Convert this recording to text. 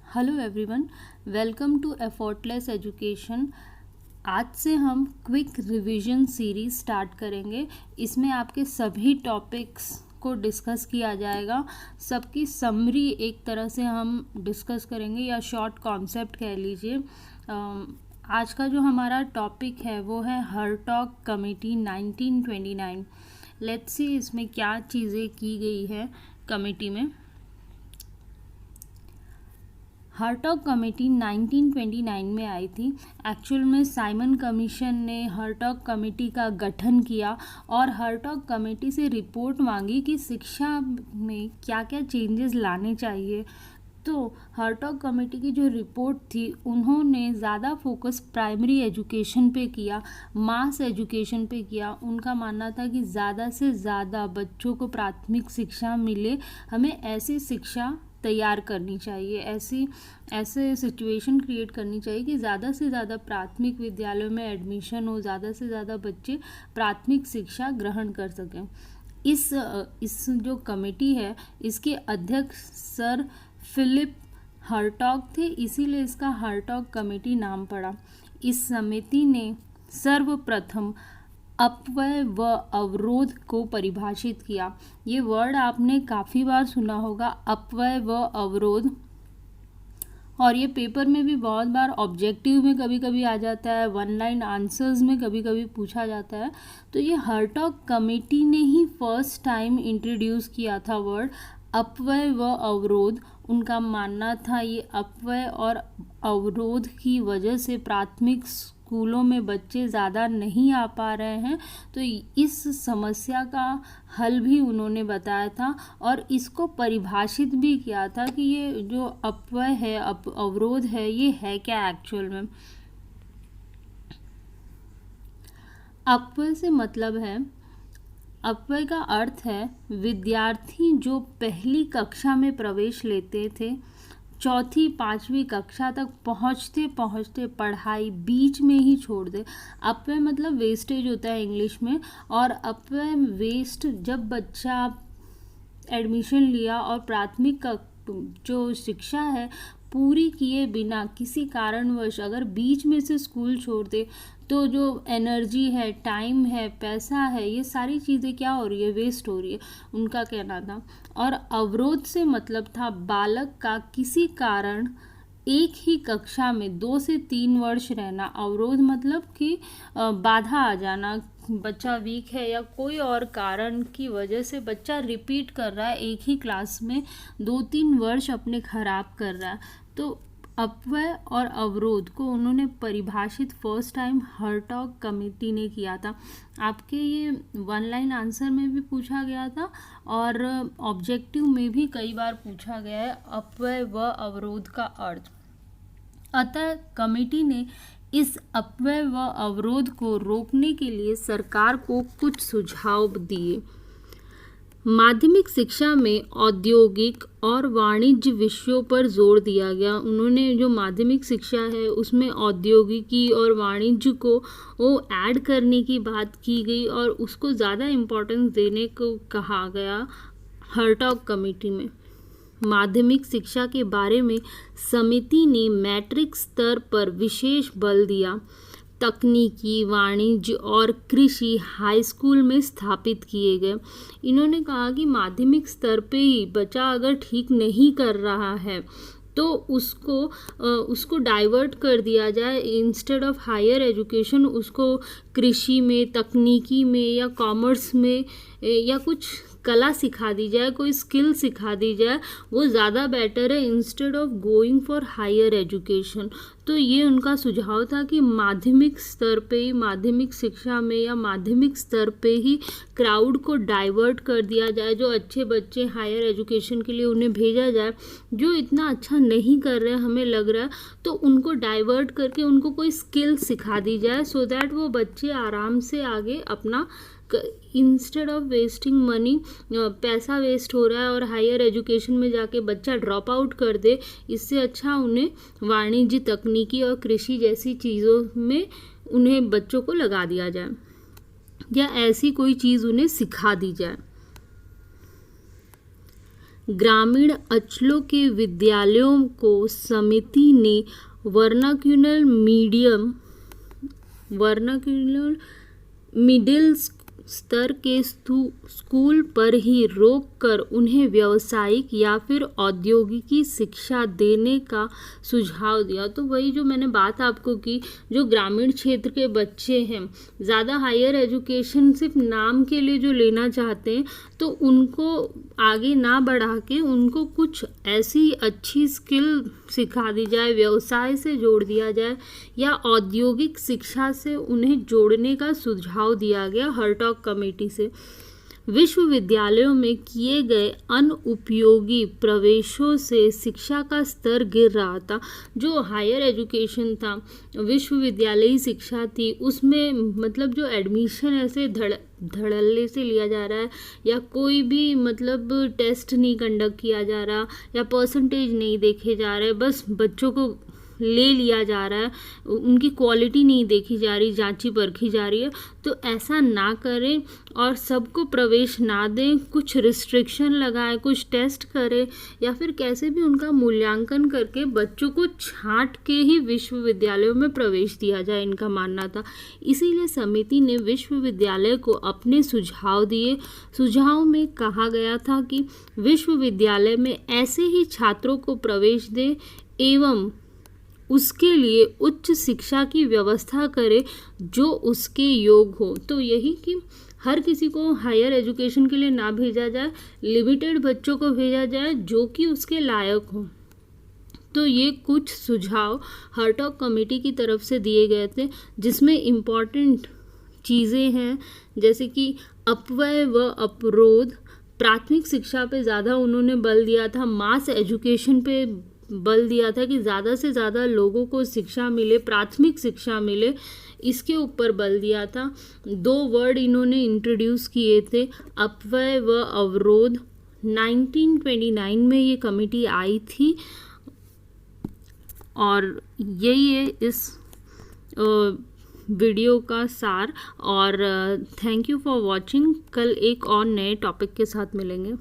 Hello everyone, welcome to Effortless Education. आज से हम क्विक रिवीजन सीरीज स्टार्ट करेंगे। इसमें आपके सभी टॉपिक्स को डिस्कस किया जाएगा। सबकी समरी एक तरह से हम डिस्कस करेंगे या शॉर्ट कॉन्सेप्ट कह लीजिए। आज का जो हमारा टॉपिक है वो है हर्टॉग कमेटी 1929। लेट्स सी इसमें क्या चीज़ें की गई है कमेटी में। हर्टॉग कमेटी 1929 में आई थी। एक्चुअल में साइमन कमीशन ने हर्टॉग कमेटी का गठन किया और हर्टॉग कमेटी से रिपोर्ट मांगी कि शिक्षा में क्या क्या चेंजेस लाने चाहिए। तो हर्टॉग कमेटी की जो रिपोर्ट थी उन्होंने ज़्यादा फोकस प्राइमरी एजुकेशन पे किया, मास एजुकेशन पे किया। उनका मानना था कि ज़्यादा से ज़्यादा बच्चों को प्राथमिक शिक्षा मिले, हमें ऐसी शिक्षा तैयार करनी चाहिए, ऐसे सिचुएशन क्रिएट करनी चाहिए कि ज़्यादा से ज़्यादा प्राथमिक विद्यालयों में एडमिशन हो, ज़्यादा से ज़्यादा बच्चे प्राथमिक शिक्षा ग्रहण कर सकें। इस जो कमेटी है इसके अध्यक्ष सर फिलिप हर्टॉग थे, इसीलिए इसका हर्टॉग कमेटी नाम पड़ा। इस समिति ने सर्वप्रथम अपव्यय व अवरोध को परिभाषित किया। ये वर्ड आपने काफ़ी बार सुना होगा, अपव्यय व अवरोध, और ये पेपर में भी बहुत बार ऑब्जेक्टिव में कभी कभी आ जाता है, वन लाइन आंसर्स में कभी कभी पूछा जाता है। तो ये हर्टॉग कमेटी ने ही फर्स्ट टाइम इंट्रोड्यूस किया था वर्ड अपव्यय व अवरोध। उनका मानना था ये अपव्यय और अवरोध की वजह से प्राथमिक स्कूलों में बच्चे ज़्यादा नहीं आ पा रहे हैं, तो इस समस्या का हल भी उन्होंने बताया था और इसको परिभाषित भी किया था कि ये जो अपव्यय है, अवरोध है, ये है क्या एक्चुअल में। अपव्यय से मतलब है, अपव्यय का अर्थ है विद्यार्थी जो पहली कक्षा में प्रवेश लेते थे, चौथी पाँचवीं कक्षा तक पहुँचते पहुँचते पढ़ाई बीच में ही छोड़ दे। अपव्यय मतलब वेस्टेज होता है इंग्लिश में, और अपव्यय वेस्ट जब बच्चा एडमिशन लिया और प्राथमिक जो शिक्षा है पूरी किए बिना किसी कारणवश अगर बीच में से स्कूल छोड़ दे तो जो एनर्जी है, टाइम है, पैसा है, ये सारी चीज़ें क्या हो रही है, वेस्ट हो रही है, उनका कहना था। और अवरोध से मतलब था बालक का किसी कारण एक ही कक्षा में 2 से 3 वर्ष रहना। अवरोध मतलब कि बाधा आ जाना, बच्चा वीक है या कोई और कारण की वजह से बच्चा रिपीट कर रहा है, एक ही क्लास में 2-3 वर्ष अपने खराब कर रहा है। तो अपव्यय और अवरोध को उन्होंने परिभाषित फर्स्ट टाइम हर्टॉग कमेटी ने किया था। आपके ये वन लाइन आंसर में भी पूछा गया था और ऑब्जेक्टिव में भी कई बार पूछा गया है अपव्यय व अवरोध का अर्थ। अतः कमेटी ने इस अपव्यय व अवरोध को रोकने के लिए सरकार को कुछ सुझाव दिए। माध्यमिक शिक्षा में औद्योगिक और वाणिज्य विषयों पर जोर दिया गया। उन्होंने जो माध्यमिक शिक्षा है उसमें औद्योगिकी और वाणिज्य को ऐड करने की बात की गई और उसको ज़्यादा इम्पोर्टेंस देने को कहा गया हर्टॉग कमेटी में। माध्यमिक शिक्षा के बारे में समिति ने मैट्रिक स्तर पर विशेष बल दिया। तकनीकी, वाणिज्य और कृषि हाई स्कूल में स्थापित किए गए। इन्होंने कहा कि माध्यमिक स्तर पे ही बच्चा अगर ठीक नहीं कर रहा है तो उसको डाइवर्ट कर दिया जाए, इंस्टेड ऑफ हायर एजुकेशन उसको कृषि में, तकनीकी में या कॉमर्स में या कुछ कला सिखा दी जाए, कोई स्किल सिखा दी जाए, वो ज़्यादा बेटर है instead of going for higher education. तो ये उनका सुझाव था कि माध्यमिक स्तर पे ही, माध्यमिक शिक्षा में या माध्यमिक स्तर पे ही क्राउड को डाइवर्ट कर दिया जाए। जो अच्छे बच्चे हायर एजुकेशन के लिए उन्हें भेजा जाए, जो इतना अच्छा नहीं कर रहे हमें लग रहा है, तो उनको डाइवर्ट करके उनको कोई स्किल सिखा दी जाए, सो दैट वो बच्चे आराम से आगे अपना, इंस्टेड ऑफ वेस्टिंग मनी, पैसा वेस्ट हो रहा है और हायर एजुकेशन में जाके बच्चा ड्रॉप आउट कर दे, इससे अच्छा उन्हें वाणिज्य, तकनीकी और कृषि जैसी चीज़ों में उन्हें बच्चों को लगा दिया जाए या ऐसी कोई चीज़ उन्हें सिखा दी जाए। ग्रामीण अंचलों के विद्यालयों को समिति ने वर्नाक्यूलर मिडिल स्तर के स्कूल पर ही रोककर उन्हें व्यावसायिक या फिर औद्योगिकी शिक्षा देने का सुझाव दिया। तो वही जो मैंने बात आपको की, जो ग्रामीण क्षेत्र के बच्चे हैं ज़्यादा हायर एजुकेशन सिर्फ नाम के लिए जो लेना चाहते हैं, तो उनको आगे ना बढ़ा के उनको कुछ ऐसी अच्छी स्किल सिखा दी जाए, व्यवसाय से जोड़ दिया जाए या औद्योगिक शिक्षा से उन्हें जोड़ने का सुझाव दिया गया हर्टॉग कमेटी से। विश्वविद्यालयों में किए गए अनुपयोगी प्रवेशों से शिक्षा का स्तर गिर रहा था। जो हायर एजुकेशन था, विश्वविद्यालयी शिक्षा थी, उसमें मतलब जो एडमिशन ऐसे धड़ल्ले से लिया जा रहा है या कोई भी मतलब टेस्ट नहीं कंडक्ट किया जा रहा या परसेंटेज नहीं देखे जा रहे, बस बच्चों को ले लिया जा रहा है, उनकी क्वालिटी नहीं देखी जा रही, जांची परखी जा रही है। तो ऐसा ना करें और सबको प्रवेश ना दें, कुछ रिस्ट्रिक्शन लगाए, कुछ टेस्ट करें या फिर कैसे भी उनका मूल्यांकन करके बच्चों को छांट के ही विश्वविद्यालयों में प्रवेश दिया जाए, इनका मानना था। इसीलिए समिति ने विश्वविद्यालय को अपने सुझाव दिए। सुझाव में कहा गया था कि विश्वविद्यालय में ऐसे ही छात्रों को प्रवेश दें एवं उसके लिए उच्च शिक्षा की व्यवस्था करे जो उसके योग हो। तो यही कि हर किसी को हायर एजुकेशन के लिए ना भेजा जाए, लिमिटेड बच्चों को भेजा जाए जो कि उसके लायक हो। तो ये कुछ सुझाव हर्टॉग कमेटी की तरफ से दिए गए थे, जिसमें इम्पॉर्टेंट चीज़ें हैं जैसे कि अपव्यय व अपरोध। प्राथमिक शिक्षा पे ज़्यादा उन्होंने बल दिया था, मास एजुकेशन पे बल दिया था कि ज़्यादा से ज़्यादा लोगों को शिक्षा मिले, प्राथमिक शिक्षा मिले, इसके ऊपर बल दिया था। 2 वर्ड इन्होंने इंट्रोड्यूस किए थे, अपव्यय व अवरोध। 1929 में ये कमेटी आई थी और यही है इस वीडियो का सार। और थैंक यू फॉर वॉचिंग। कल एक और नए टॉपिक के साथ मिलेंगे।